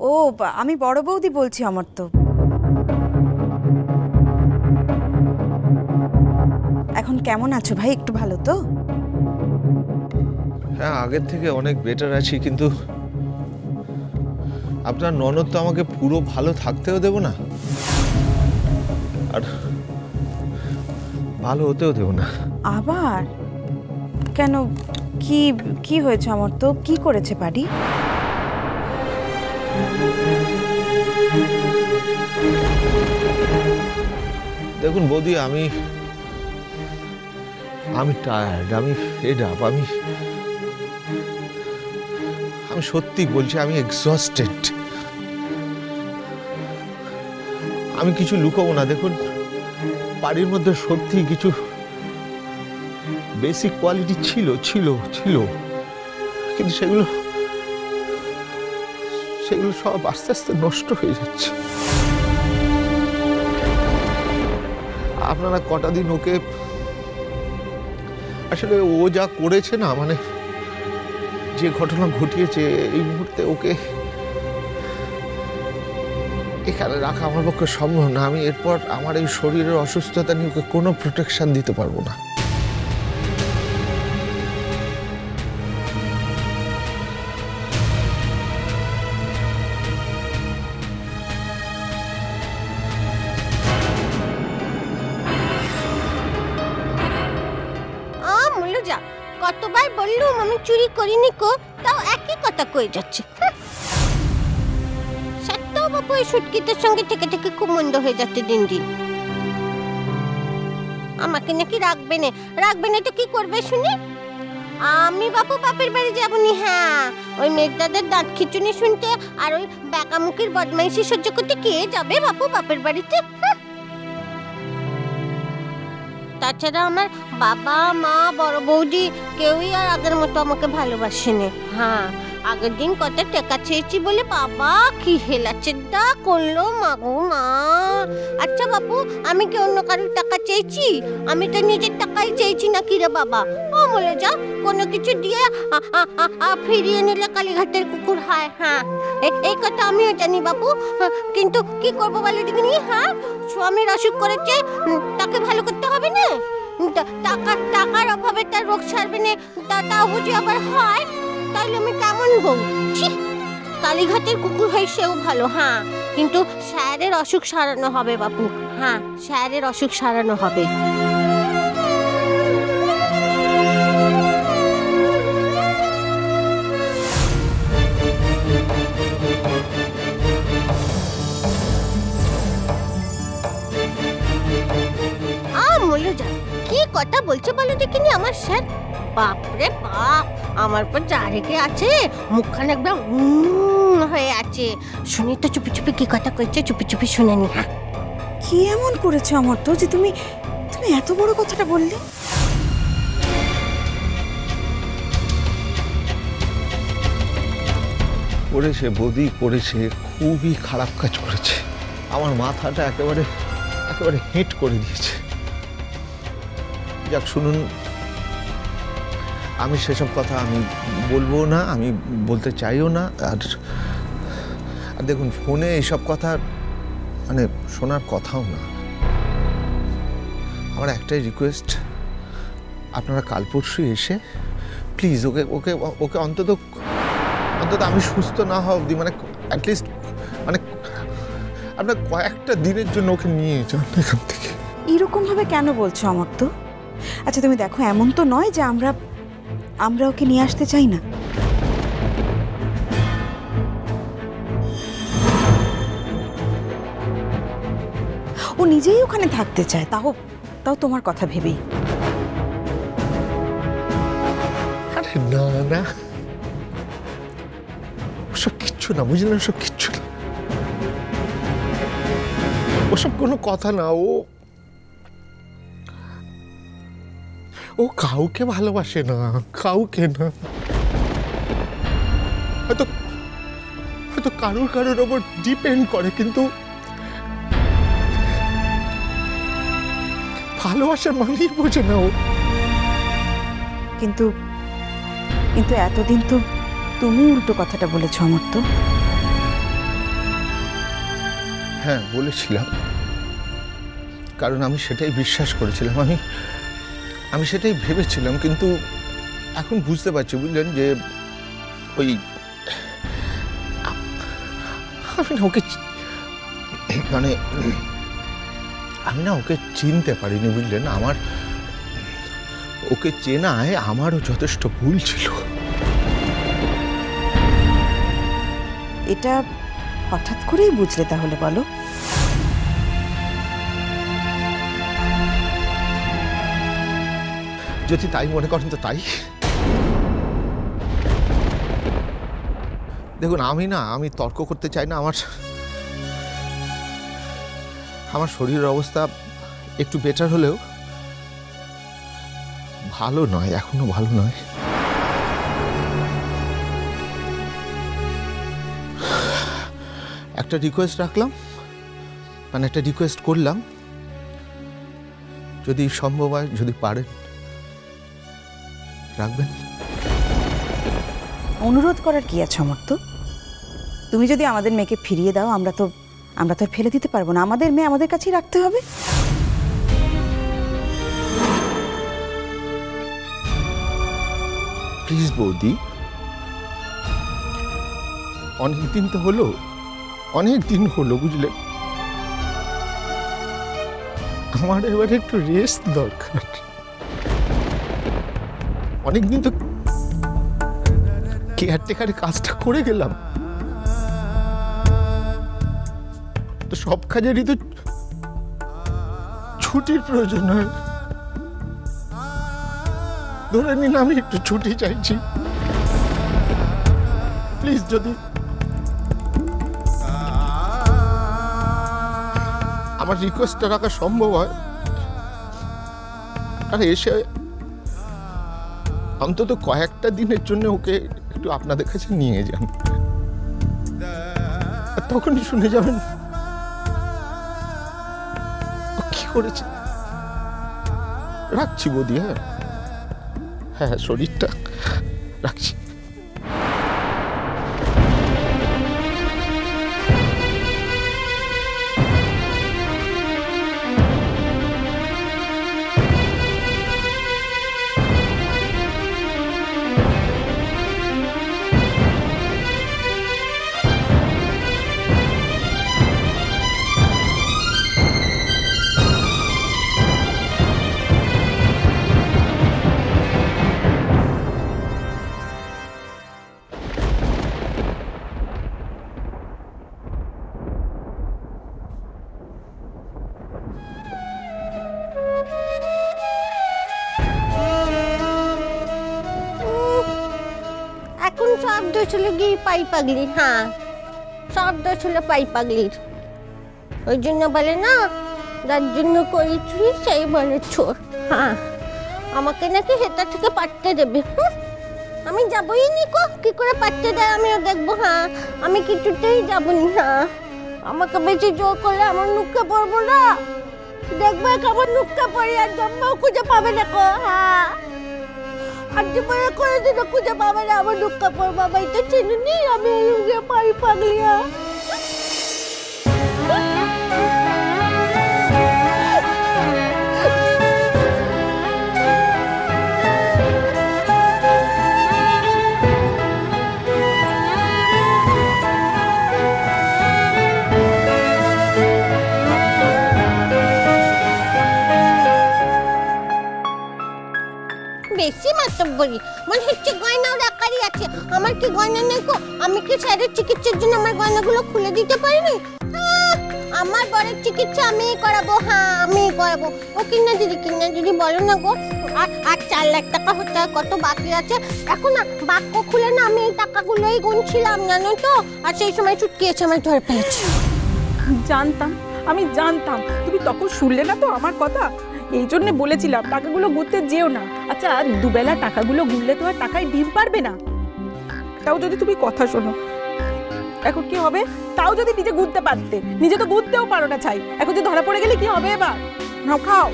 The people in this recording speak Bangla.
ও আমি বড় বৌদি বলছি অমর্ত্য। এখন কেমন আছো ভাই? একটু ভালো তো? হ্যাঁ, আগের থেকে অনেক বেটার আছি, কিন্তু আপনার ননদ তো আমাকে পুরো ভালো থাকতেও দেব না, আর ভালো হতেও দেব না। আবার কেন? কি কি হয়েছে অমর্ত্য? কি করেছে পারি? দেখুন বৌদি, আমি টায়ার্ড, আমি ফেড আপ, আমি সত্যি বলছি, আমি এক্সস্টেড। আমি কিছু লুকাবো না। দেখুন, বাড়ির মধ্যে সত্যি কিছু বেসিক কোয়ালিটি ছিল ছিল ছিল কিন্তু সেগুলো সব আস্তে আস্তে নষ্ট হয়ে যাচ্ছে। আপনারা কটা দিন ওকে, আসলে ও যা করেছে না, মানে যে ঘটনা ঘটিয়েছে, এই মুহূর্তে ওকে এখানে রাখা আমার পক্ষে সম্ভব না। আমি এরপর আমার এই শরীরের অসুস্থতা নিয়ে ওকে কোনো প্রোটেকশন দিতে পারবো না। কতবার বললুম আমি চুরি করিনি কো, তাও একই কথা কয়ে যাচ্ছে। সত্যও বাপু এই সুটকিটার সঙ্গে থেকে থেকে খুব মন্দ হয়ে যাচ্ছে দিন দিন। আমাকে নাকি রাখবে না তো কি করবে শুনি? আমি বাপু বাপের বাড়ি যাবনি। হ্যাঁ, ওই মেজদাদের দাঁত খিচুনি শুনতে আর ওই ব্যাকামুখীর বদমাইশি সহ্য করতে কে যাবে বাপু বাপের বাড়িতে? তাছাড়া আমার বাবা মা বড় বৌদি কেউই আর আগের মতো আমাকে ভালোবাসেনি। হ্যাঁ, আগের দিন কত টাকা চেয়েছি বলে বাবা কি হেলাচেদ্দা করলো মাগো মা। আচ্ছা বাপু, আমি কি অন্য কারোর টাকা চেয়েছি? আমি তো নিজের টাকাই চেয়েছি নাকি রে বাবা? বলে যা, কোনো কিছু দিয়ে ফিরিয়ে নিলে কালীঘাটের কুকুর হয়। হ্যাঁ, এই কথা আমিও জানি বাপু, কিন্তু কি করবো বলে দেখিনি? হ্যাঁ, স্বামীর অসুখ করেছে, তাকে ভালো করতে হবে না? টাকার অভাবে তার রোগ সারবে না, তাও বুঝি আবার হয়? তাইলে আমি কেমন বউ? কালীঘাটের কুকুর হয় সেও ভালো। হ্যাঁ, কিন্তু স্যারের অসুখ সারানো হবে বাপু। হ্যাঁ, স্যারের অসুখ সারানো হবে। কি কথা বলছে বলো দেখিনি আমার স্যার? বাপরে বাপ, আমার পর যা রেখে আছে, মুখখানে একদম হয়ে আছে। শুনি তো চুপি চুপি কি কথা কইছে, চুপি চুপি শুনে নি। হ্যাঁ, কি এমন করেছো অমর্ত্য যে তুমি এত বড় কথাটা বললে? করেছে বৌদি, করেছে, খুবই খারাপ কাজ করেছে। আমার মাথাটা একেবারে হেঁট করে দিয়েছে। যাক, শুনুন, আমি সেসব কথা আমি বলবো না, আমি বলতে চাইও না। আর দেখুন, ফোনে এইসব কথা মানে শোনার কথাও না। আমার একটাই রিকোয়েস্ট, আপনারা কাল পরশু এসে প্লিজ ওকে অন্তত আমি সুস্থ না হওয়া অবধি, মানে অ্যাটলিস্ট মানে আপনার কয়েকটা দিনের জন্য ওকে নিয়ে যান এখান থেকে। এরকম ভাবে কেন বলছো অমর্ত্য? আচ্ছা তুমি দেখো, এমন তো নয় যে আমরা ওকে নিয়ে আসতে চাই না। ও নিজেই ওখানে থাকতে চায়, তাও তোমার কথা ভেবেই। আরে না না, ওসব কিচ্ছু না, বুঝলেন? ওসব কিচ্ছু না, ওসব কোনো কথা না। ও কাউকে ভালোবাসে না, কাউকে না। হয়তো কারোর ওপর ডিপেন্ড করে, কিন্তু ভালোবাসা মানেই বোঝে না ও। কিন্তু এতদিন তো তুমি উল্টো কথাটা বলেছ অমর্ত্য। হ্যাঁ বলেছিলাম, কারণ আমি সেটাই বিশ্বাস করেছিলাম, আমি সেটাই ভেবেছিলাম। কিন্তু এখন বুঝতে পারছি, বুঝলেন, যে ওই আমি না ওকে মানে আমি না ওকে চিনতে পারিনি, বুঝলেন। আমার ওকে চেনায় আমারও যথেষ্ট ভুল ছিল। এটা হঠাৎ করেই বুঝলে তাহলে বলো? যদি তাই মনে করেন তো তাই। দেখুন, আমি তর্ক করতে চাই না। আমার শরীরের অবস্থা একটু বেটার হলেও ভালো নয়, এখনো ভালো নয়। একটা রিকোয়েস্ট রাখলাম, মানে একটা রিকোয়েস্ট করলাম, যদি সম্ভব হয়, যদি পারেন রাখবেন। অনুরোধ করার কি আছে অমর্ত্য? তুমি যদি আমাদের মেয়েকে ফিরিয়ে দাও, আমরা তো ফেলে দিতে পারবো না। আমাদের মেয়ে আমাদের কাছেই রাখতে হবে। প্লিজ বৌদি, অনেকদিন তো হলো, বুঝলেন। আমার এবার একটু রেস্ট দরকার। অনেকদিন তো কেয়ারটেকারের কাজটা করে গেলাম, তো সব কাজেরই তো ছুটির প্রয়োজন হয়। ধরে নিন আমি একটু ছুটি চাইছি, প্লিজ। যদি আমার রিকোয়েস্টটা রাখা সম্ভব হয়, আর এসে অন্তত কয়েকটা দিনের জন্য ওকে একটু আপনাদের কাছে নিয়ে যান, তখনই শুনে যাবেন কি করেছে। রাখছি বৌদি। হ্যাঁ হ্যাঁ, শরীরটা রাখছি। সব দোষ হলো গিয়ে পাই পাগলি। হ্যাঁ, সব দোষ হলো পাই পাগলির। ওই জন্য বলে না, যার জন্য করি চুরি সেই বলে চোর। হ্যাঁ, আমাকে নাকি হেতা থেকে পাঠতে দেবে। আমি যাবই নি। কি করে পাঠতে দেয় আমিও দেখবো। হ্যাঁ, আমি কিছুতেই যাবো নি। হ্যাঁ, আমাকে বেশি জোর করলে আমার নুক্কে পড়বো না। দেখবে কেমন নুক্কে পড়ি, আর জন্মও খুঁজে পাবে না। হ্যাঁ, আর জীবনে করে দিন খুঁজে পাবে না আমার নুক্কা পড়বো। বাবাই তো চিনুনি আমি পাই পাগলিয়া। বেশি মাতব্বরি মনে হচ্ছে গয়নাও রাখারই আছে। আমার কি গয়না নেই গো? আমি কি স্যারের চিকিৎসার জন্য আমার গয়নাগুলো খুলে দিতে পারিনি? আমার বড় চিকিৎসা আমিই করাবো। হ্যাঁ, আমিই করাবো। ও কিনা দিদি বলো না গো, আর 4 লাখ টাকা হতে কত বাকি আছে। এখন না বাক্য খুলে না আমি এই টাকাগুলোই গুনছিলাম, জানো তো। আর সেই সময় চুটকি এসে আমার ধরে ফেলেছে। আমি জানতাম তুমি তখন শুনলে না তো আমার কথা। এই জন্য বলেছিলাম টাকাগুলো গুনতে যেও না। আচ্ছা, দুবেলা টাকাগুলো গুনলে তো আর টাকায় ডিম পারবে না। তাও যদি তুমি কথা শোনো, এখন কি হবে? তাও যদি নিজে গুনতে পারতে, নিজে তো গুনতেও পারো না। ছাই এখন যদি ধরা পড়ে গেলে কি হবে? এবার নাও খাও।